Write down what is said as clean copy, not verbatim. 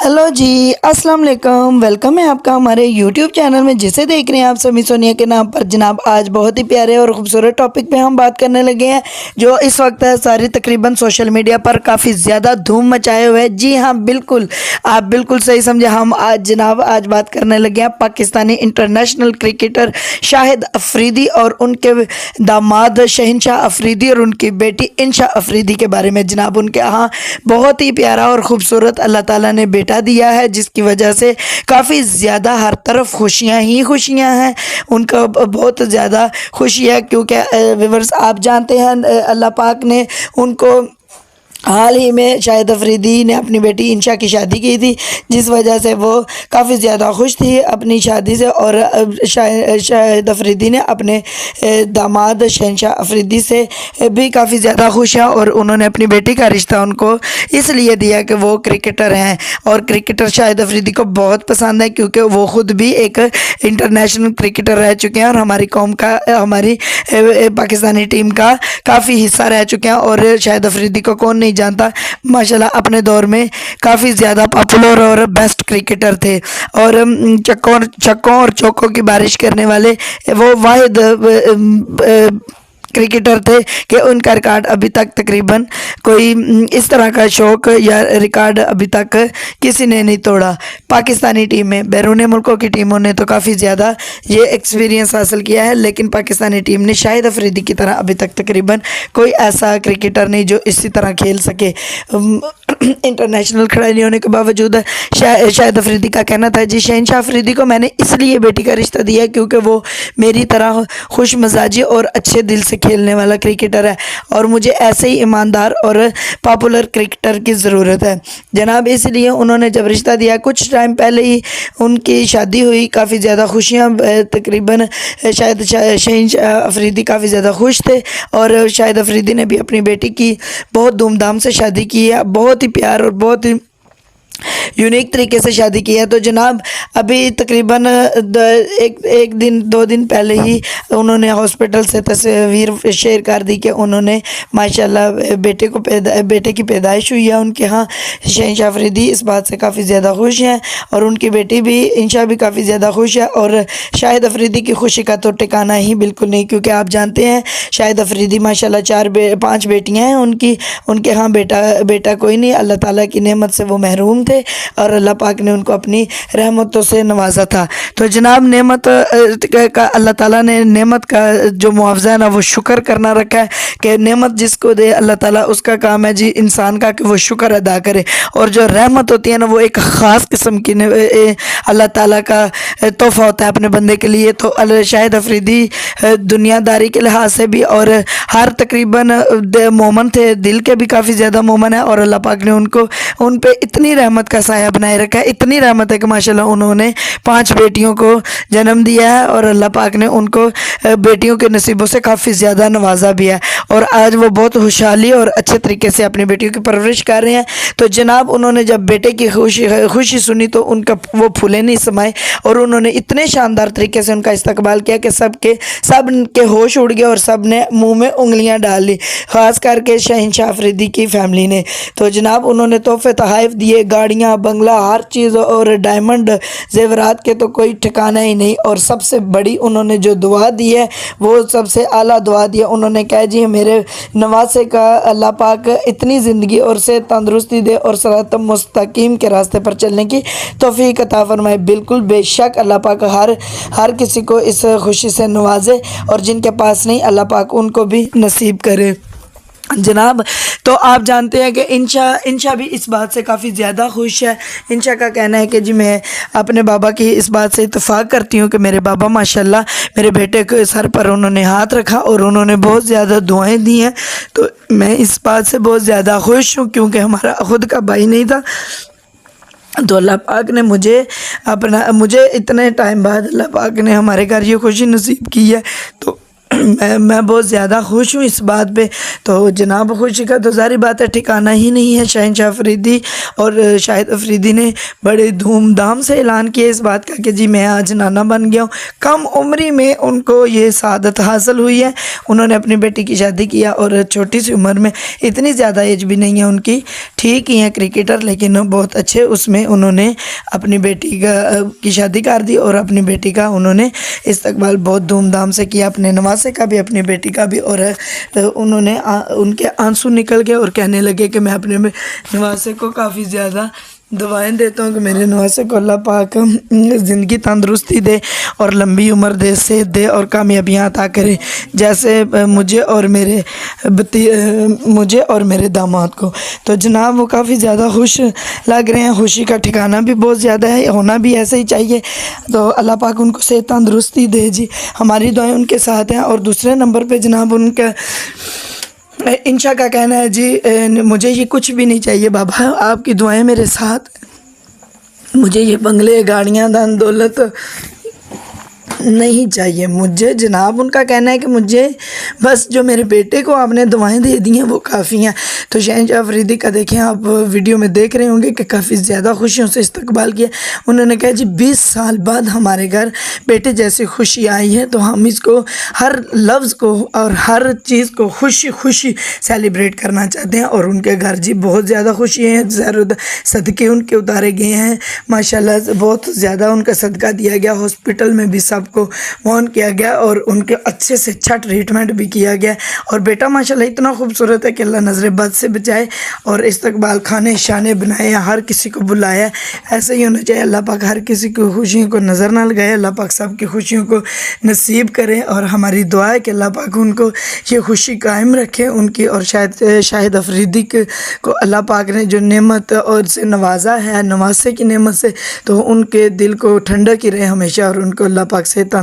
Hello जी, अस्सलाम वालेकुम। Welcome है आपका हमारे यूट्यूब चैनल में, जिसे देख रहे हैं आप सभी सोनिया के नाम पर। जनाब, आज बहुत ही प्यारे और ख़ूबसूरत टॉपिक पे हम बात करने लगे हैं, जो इस वक्त है सारी तकरीबन सोशल मीडिया पर काफ़ी ज़्यादा धूम मचाए हुए है। जी हाँ, बिल्कुल, आप बिल्कुल सही समझे। हम आज बात करने लगे हैं पाकिस्तानी इंटरनेशनल क्रिकेटर शाहिद अफरीदी और उनके दामाद शहनशाह अफरीदी और उनकी बेटी इंशा अफरीदी के बारे में। जनाब, उनके यहाँ बहुत ही प्यारा और ख़ूबसूरत अल्लाह ताला ने बेटा दिया है, जिसकी वजह से काफ़ी ज़्यादा हर तरफ खुशियाँ ही खुशियाँ हैं। उनका बहुत ज़्यादा खुशी है, क्योंकि व्यूअर्स, आप जानते हैं अल्लाह पाक ने उनको हाल ही में शाहिद अफरीदी ने अपनी बेटी इंशा की शादी की थी, जिस वजह से वो काफ़ी ज़्यादा खुश थी अपनी शादी से। और शाहिद अफरीदी ने अपने दामाद शहनशाह अफरीदी से भी काफ़ी ज़्यादा खुश हैं, और उन्होंने अपनी बेटी का रिश्ता उनको इसलिए दिया कि वो क्रिकेटर हैं। और क्रिकेटर शाहिद अफरीदी को बहुत पसंद है, क्योंकि वो ख़ुद भी एक इंटरनेशनल क्रिकेटर रह चुके हैं और हमारी कौम का, हमारी पाकिस्तानी टीम का काफ़ी हिस्सा रह चुके हैं। और शाहिद अफरीदी को कौन नहीं जानता, माशाल्लाह अपने दौर में काफ़ी ज़्यादा पॉपुलर और बेस्ट क्रिकेटर थे। और छक्कों और चौकों की बारिश करने वाले वो वाहिद क्रिकेटर थे कि उनका रिकॉर्ड अभी तक तकरीबन कोई इस तरह का शौक़ या रिकॉर्ड अभी तक किसी ने नहीं तोड़ा। पाकिस्तानी टीम में बैरून मुल्कों की टीमों ने तो काफ़ी ज़्यादा ये एक्सपीरियंस हासिल किया है, लेकिन पाकिस्तानी टीम ने शाहिद अफरीदी की तरह अभी तक तकरीबन कोई ऐसा क्रिकेटर नहीं जो इसी तरह खेल सके। इंटरनेशनल खिलाड़ी होने के बावजूद शाहिद अफरीदी का कहना था, जी शहनशाह अफरीदी को मैंने इसलिए बेटी का रिश्ता दिया क्योंकि वो मेरी तरह खुश मिजाजी और अच्छे दिल से खेलने वाला क्रिकेटर है, और मुझे ऐसे ही ईमानदार और पॉपुलर क्रिकेटर की ज़रूरत है। जनाब, इसलिए उन्होंने जब रिश्ता दिया, कुछ टाइम पहले ही उनकी शादी हुई, काफ़ी ज़्यादा खुशियाँ, तकरीबन शायद शहनशाह अफरीदी काफ़ी ज़्यादा खुश थे। और शाहिद अफरीदी ने भी अपनी बेटी की बहुत धूमधाम से शादी की है, बहुत ही प्यार और बहुत ही यूनिक तरीके से शादी की है। तो जनाब, अभी तकरीबन एक दिन 2 दिन पहले ही उन्होंने हॉस्पिटल से तस्वीर शेयर कर दी कि उन्होंने माशाल्लाह बेटे की पैदाइश हुई है उनके यहाँ। शहनशाह अफरीदी इस बात से काफ़ी ज़्यादा खुश हैं, और उनकी बेटी भी इंशा भी काफ़ी ज़्यादा खुश है। और शाहिद अफरीदी की खुशी का तो ठिकाना ही बिल्कुल नहीं, क्योंकि आप जानते हैं शाहिद अफरीदी माशाल्लाह 5 बेटियाँ हैं उनके यहाँ बेटा कोई नहीं। अल्लाह ताला की नेमत से वो महरूम थे, और अल्लाह पाक ने उनको अपनी रहमतों से नवाजा था। तो जनाब, नेमत का अल्लाह ताला ने नेमत का जो मुआवजा है ना, वो शुक्र करना रखा है कि नेमत जिसको दे अल्लाह ताला, उसका काम है जी इंसान का कि वो शुक्र अदा करे। और जो रहमत होती है ना, वो एक ख़ास किस्म की अल्लाह ताला का तोहफ़ा होता है अपने बंदे के लिए। तो शाहिद अफरीदी दुनियादारी के लिहाज से भी और हर तकरीबन मोमन थे, दिल के भी काफ़ी ज़्यादा मोमन है, और अल्लाह पाक ने उन पे इतनी रहमत का साया बनाए रखा है, इतनी रहमत है कि माशाल्लाह उन्होंने 5 बेटियों को जन्म दिया है, और अल्लाह पाक ने उनको बेटियों के नसीबों से काफ़ी ज़्यादा नवाजा भी है। और आज वो बहुत खुशहाली और अच्छे तरीके से अपनी बेटियों की परवरिश कर रहे हैं। तो जनाब, उन्होंने जब बेटे की खुशी सुनी तो उनका वो फूले नहीं समाए, और उन्होंने इतने शानदार तरीके से उनका इस्तकबाल किया कि सब के होश उड़ गए और सब ने मुँह में उंगलियाँ डाल ली, ख़ास करके शहनशाह अफरीदी की फैमिली ने। तो जनाब, उन्होंने तोहफ़े तोहफ़ दिए, गाड़ियाँ, बंगला, हर चीज़, और डायमंड जेवरात के तो कोई ठिकाना ही नहीं। और सबसे बड़ी उन्होंने जो दुआ दी है, वो सबसे आला दुआ दी है। उन्होंने कहा, जी मेरे नवासे का अल्लाह पाक इतनी ज़िंदगी और से तंदुरुस्ती दे और सिरात मुस्तकीम के रास्ते पर चलने की तौफीक अता फरमाए। बिल्कुल बेशक अल्लाह पाक हर किसी को इस खुशी से नवाजे, और जिनके पास नहीं अल्लाह पाक उनको भी नसीब करे। जनाब, तो आप जानते हैं कि इंशा भी इस बात से काफ़ी ज़्यादा खुश है। इंशा का कहना है कि जी मैं अपने बाबा की इस बात से इत्तेफाक करती हूँ कि मेरे बाबा माशाल्लाह मेरे बेटे के सर पर उन्होंने हाथ रखा और उन्होंने बहुत ज़्यादा दुआएं दी हैं। तो मैं इस बात से बहुत ज़्यादा खुश हूँ, क्योंकि हमारा ख़ुद का भाई नहीं था, तो अल्लाह पाक ने मुझे इतने टाइम बाद अल्लाह पाक ने हमारे घर ये खुशी नसीब की है। तो میں بہت زیادہ خوش ہوں اس بات پہ. تو جناب خوشی کا تو ظاہر بات ہے ٹھکانہ ہی نہیں ہے. شہنشاہ افریدی اور شاہد افریدی نے بڑے دھوم دھام سے اعلان کیا اس بات کا کہ جی میں آج نانا بن گیا ہوں. کم عمری میں ان کو یہ سعادت حاصل ہوئی ہے. انہوں نے اپنی بیٹی کی شادی کیا اور چھوٹی سی عمر میں, اتنی زیادہ ایج بھی نہیں ہے ان کی, ٹھیک ہی ہیں کرکٹر, لیکن بہت اچھے اس میں انہوں نے اپنی بیٹی کی شادی کر دی اور اپنی بیٹی کا انہوں نے استقبال بہت دھوم دھام سے کیا, اپنے نواسے کا بھی اپنی بیٹی کا بھی. اور انہوں نے ان کے آنسو نکل گئے اور کہنے لگے کہ میں اپنے نواسے کو کافی زیادہ دعائیں دیتا ہوں کہ میرے نواسے کو اللہ پاک زندگی تندرستی دے اور لمبی عمر دے, صحت دے اور کامیابیاں عطا کرے, جیسے مجھے اور میرے داماد کو. تو جناب وہ کافی زیادہ خوش لگ رہے ہیں. خوشی کا ٹھکانہ بھی بہت زیادہ ہے, ہونا بھی ایسے ہی چاہیے. تو اللہ پاک ان کو صحت تندرستی دے جی, ہماری دعائیں ان کے ساتھ ہیں. اور دوسرے نمبر پہ جناب ان کا انشا کا کہنا ہے جی مجھے یہ کچھ بھی نہیں چاہیے بابا, آپ کی دعائیں میرے ساتھ, مجھے یہ بنگلے گاڑیاں دان دولت نہیں چاہیے مجھے. جناب ان کا کہنا ہے کہ مجھے بس جو میرے بیٹے کو آپ نے دعائیں دے دی ہیں وہ کافی ہیں. تو شہنشاہ افریدی کا دیکھیں آپ ویڈیو میں دیکھ رہے ہوں گے کہ کافی زیادہ خوشیوں سے استقبال کیا. انہوں نے کہا جی 20 سال بعد ہمارے گھر بیٹے جیسی خوشی آئی ہے, تو ہم اس کو ہر لفظ کو اور ہر چیز کو خوشی سیلیبریٹ کرنا چاہتے ہیں. اور ان کے گھر جی بہت زیادہ خوشی ہیں, صدقے ان کے اتارے گئے ہیں ماشاءاللہ, بہت زیادہ ان کا صدقہ دیا گیا. ہاسپٹل میں بھی سب کو وان کیا گیا اور ان کے اچھے سے اچھا ٹریٹمنٹ بھی کیا گیا. اور بیٹا ماشاءاللہ اتنا خوبصورت ہے کہ اللہ نظر بد سے بچائے, اور استقبال کھانے شانے بنائے, ہر کسی کو بلایا. ایسے ہی ہونا چاہیے. اللہ پاک ہر کسی کی خوشیوں کو نظر نہ لگائے, اللہ پاک سب کی خوشیوں کو نصیب کرے. اور ہماری دعا ہے کہ اللہ پاک ان کو یہ خوشی قائم رکھے ان کی. اور شاہد افریدی کو اللہ پاک نے جو نعمت اور سے نوازا ہے, نواسے کی نعمت سے, تو ان کے دل کو ٹھنڈک ہی رہے ہمیشہ, اور ان کو اللہ پاک سے تندرست